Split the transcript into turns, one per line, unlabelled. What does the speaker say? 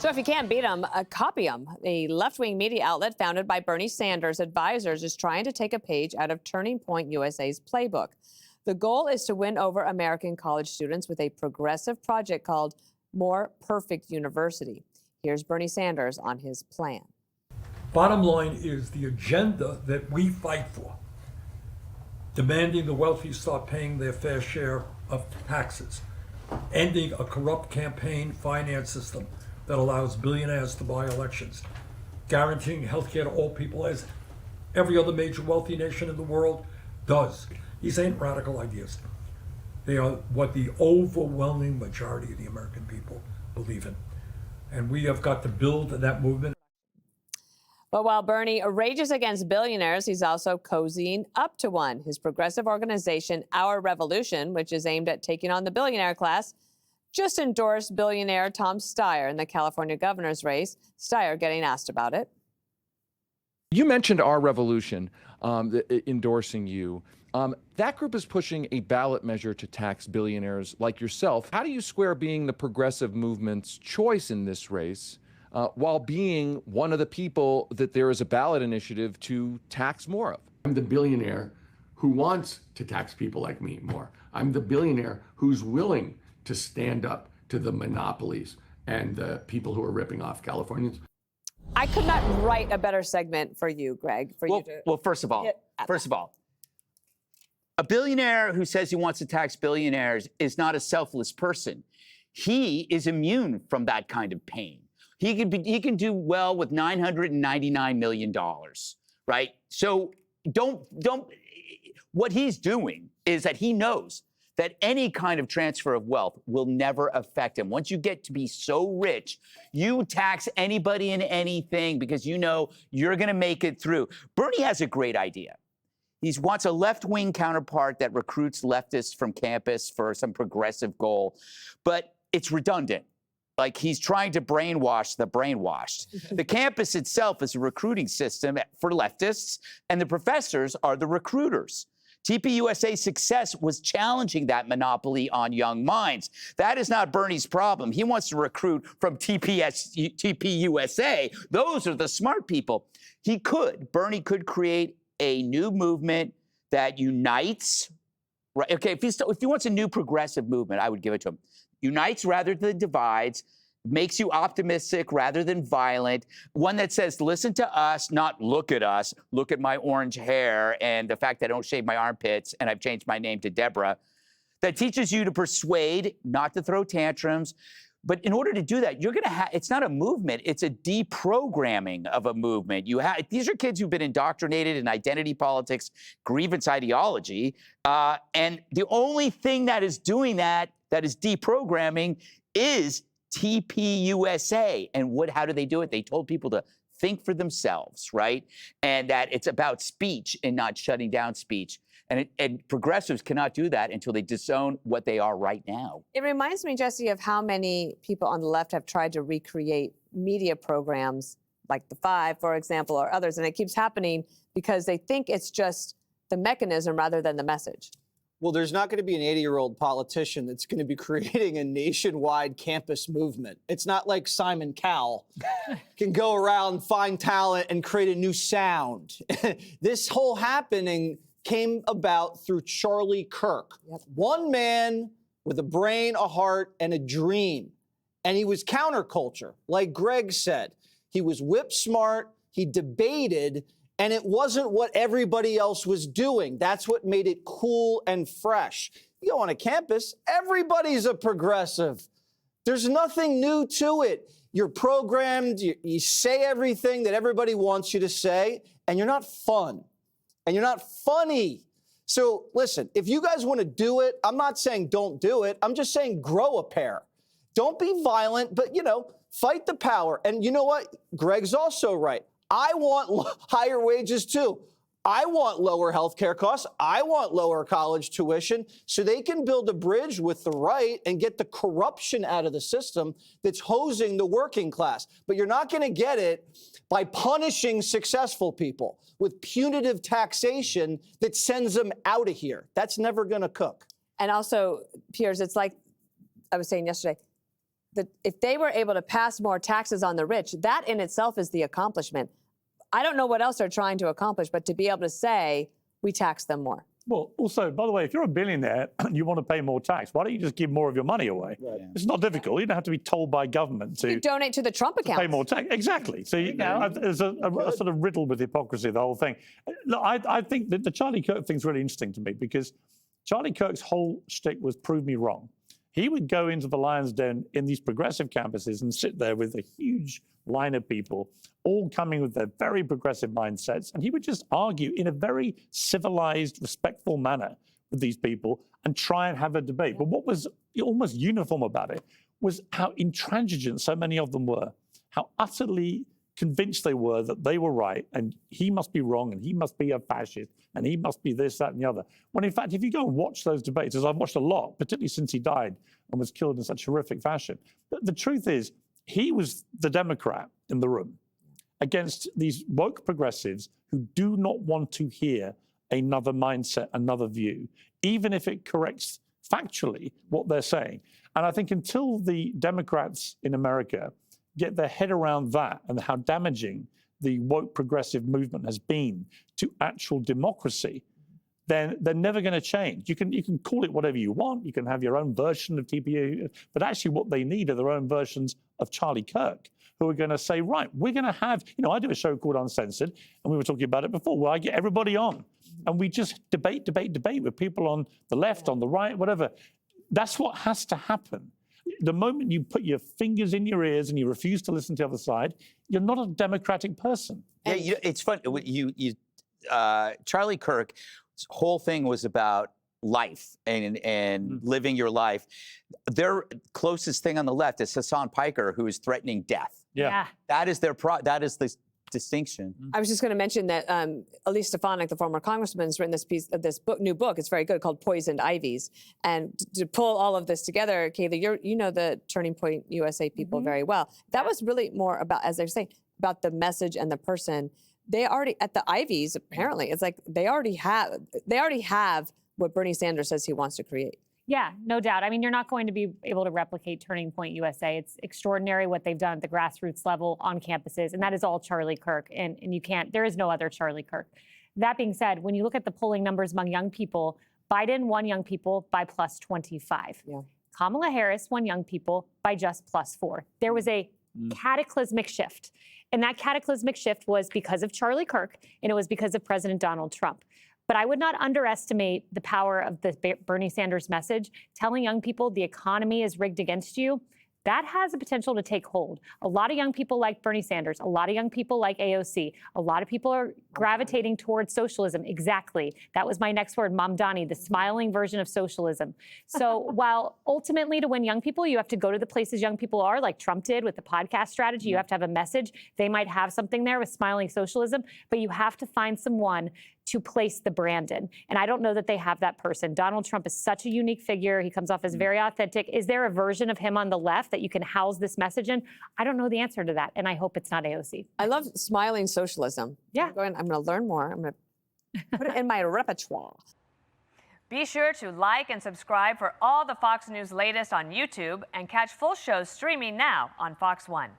So if you can't beat them, copy them. A left-wing media outlet founded by Bernie Sanders' advisors is trying to take a page out of Turning Point USA's playbook. The goal is to win over American college students with a progressive project called More Perfect University. Here's Bernie Sanders on his plan.
Bottom line is the agenda that we fight for, demanding the wealthy start paying their fair share of taxes, ending a corrupt campaign finance system that allows billionaires to buy elections, guaranteeing health care to all people as every other major wealthy nation in the world does. These ain't radical ideas. They are what the overwhelming majority of the American people believe in. And we have got to build that movement.
But while Bernie rages against billionaires, he's also cozying up to one. His progressive organization, Our Revolution, which is aimed at taking on the billionaire class, just endorsed billionaire Tom Steyer in the California governor's race. Steyer getting asked about it.
You mentioned Our Revolution endorsing you. That group is pushing a ballot measure to tax billionaires like yourself. How do you square being the progressive movement's choice in this race while being one of the people that there is a ballot initiative to tax more of?
I'm the billionaire who wants to tax people like me more. I'm the billionaire who's willing to stand up to the monopolies and the people who are ripping off Californians.
I could not write a better segment for you, Greg.
Well, first of all, a billionaire who says he wants to tax billionaires is not a selfless person. He is immune from that kind of pain. He can do well with $999 million, right? So what he's doing is that he knows that any kind of transfer of wealth will never affect him. Once you get to be so rich, you tax anybody and anything because you know you're going to make it through. Bernie has a great idea. He wants a left-wing counterpart that recruits leftists from campus for some progressive goal, but it's redundant. Like he's trying to brainwash the brainwashed. The campus itself is a recruiting system for leftists, and the professors are the recruiters. TPUSA's success was challenging that monopoly on young minds. That is not Bernie's problem. He wants to recruit from TPUSA. Those are the smart people. Bernie could create a new movement that unites. Right? Okay, if he wants a new progressive movement, I would give it to him. Unites rather than divides, makes you optimistic rather than violent, one that says, listen to us, not look at us, look at my orange hair and the fact that I don't shave my armpits and I've changed my name to Deborah, that teaches you to persuade, not to throw tantrums. But in order to do that, you're going to it's not a movement, it's a deprogramming of a movement. These are kids who've been indoctrinated in identity politics, grievance ideology, and the only thing that is doing that is deprogramming, is TPUSA. And how do they do it? They told people to think for themselves, right? And that it's about speech and not shutting down speech. And progressives cannot do that until they disown what they are right now.
It reminds me, Jesse, of how many people on the left have tried to recreate media programs like The Five, for example, or others. And it keeps happening because they think it's just the mechanism rather than the message.
Well, there's not going to be an 80-year-old politician that's going to be creating a nationwide campus movement. It's not like Simon Cowell can go around, find talent, and create a new sound. This whole happening came about through Charlie Kirk. Yep. One man with a brain, a heart, and a dream. And he was counterculture, like Greg said. He was whip smart, he debated, and it wasn't what everybody else was doing. That's what made it cool and fresh. You go on a campus, everybody's a progressive. There's nothing new to it. You're programmed, you say everything that everybody wants you to say, and you're not fun. And you're not funny. So listen, if you guys want to do it, I'm not saying don't do it. I'm just saying grow a pair. Don't be violent, but, fight the power. And you know what? Greg's also right. I want higher wages, too. I want lower health care costs. I want lower college tuition so they can build a bridge with the right and get the corruption out of the system that's hosing the working class. But you're not going to get it by punishing successful people with punitive taxation that sends them out of here. That's never going to cook.
And also, Piers, it's like I was saying yesterday, if they were able to pass more taxes on the rich, that in itself is the accomplishment. I don't know what else they're trying to accomplish, but to be able to say, we tax them more.
Well, also, by the way, if you're a billionaire and you want to pay more tax, why don't you just give more of your money away? Right. It's not difficult. You don't have to be told by government to
donate to the Trump account.
Pay more tax. Exactly. So there's a sort of riddle with hypocrisy, the whole thing. Look, I think that the Charlie Kirk thing's really interesting to me because Charlie Kirk's whole shtick was prove me wrong. He would go into the Lion's Den in these progressive campuses and sit there with a huge line of people, all coming with their very progressive mindsets, and he would just argue in a very civilized, respectful manner with these people and try and have a debate. But what was almost uniform about it was how intransigent so many of them were, how utterly convinced they were that they were right and he must be wrong and he must be a fascist and he must be this, that, and the other. When in fact, if you go and watch those debates, as I've watched a lot, particularly since he died and was killed in such horrific fashion, the truth is he was the Democrat in the room against these woke progressives who do not want to hear another mindset, another view, even if it corrects factually what they're saying. And I think until the Democrats in America get their head around that and how damaging the woke progressive movement has been to actual democracy, then they're never going to change. You can call it whatever you want. You can have your own version of TPU, but actually what they need are their own versions of Charlie Kirk, who are going to say, right, we're going to have, I do a show called Uncensored, and we were talking about it before, where I get everybody on, and we just debate with people on the left, on the right, whatever. That's what has to happen. The moment you put your fingers in your ears and you refuse to listen to the other side, you're not a democratic person.
Yeah, it's fun. Charlie Kirk's whole thing was about life and living your life. Their closest thing on the left is Hassan Piker, who is threatening death.
Yeah.
That is that is the distinction.
I was just going to mention that Elise Stefanik, the former congressman, has written this new book. It's very good, called Poisoned Ivies. And to pull all of this together, Kaylee, you know the Turning Point USA people very well. That was really more about, as they're saying, about the message and the person. They already, at the Ivies, apparently, it's like they already have what Bernie Sanders says he wants to create.
Yeah, no doubt. I mean, you're not going to be able to replicate Turning Point USA. It's extraordinary what they've done at the grassroots level on campuses, and that is all Charlie Kirk. And you can't, there is no other Charlie Kirk. That being said, when you look at the polling numbers among young people, Biden won young people by plus 25. Yeah. Kamala Harris won young people by just plus 4. There was a cataclysmic shift. And that cataclysmic shift was because of Charlie Kirk, and it was because of President Donald Trump. But I would not underestimate the power of the Bernie Sanders message, telling young people the economy is rigged against you. That has the potential to take hold. A lot of young people like Bernie Sanders, a lot of young people like AOC, a lot of people are gravitating towards socialism. Exactly. That was my next word, Mamdani, the smiling version of socialism. So while ultimately to win young people, you have to go to the places young people are, like Trump did with the podcast strategy. You have to have a message. They might have something there with smiling socialism, but you have to find someone to place the brand in. And I don't know that they have that person. Donald Trump is such a unique figure. He comes off as very authentic. Is there a version of him on the left that you can house this message in? I don't know the answer to that, and I hope it's not AOC.
I love smiling socialism.
Yeah.
I'm going to learn more. I'm going to put it in my repertoire.
Be sure to like and subscribe for all the Fox News latest on YouTube and catch full shows streaming now on Fox One.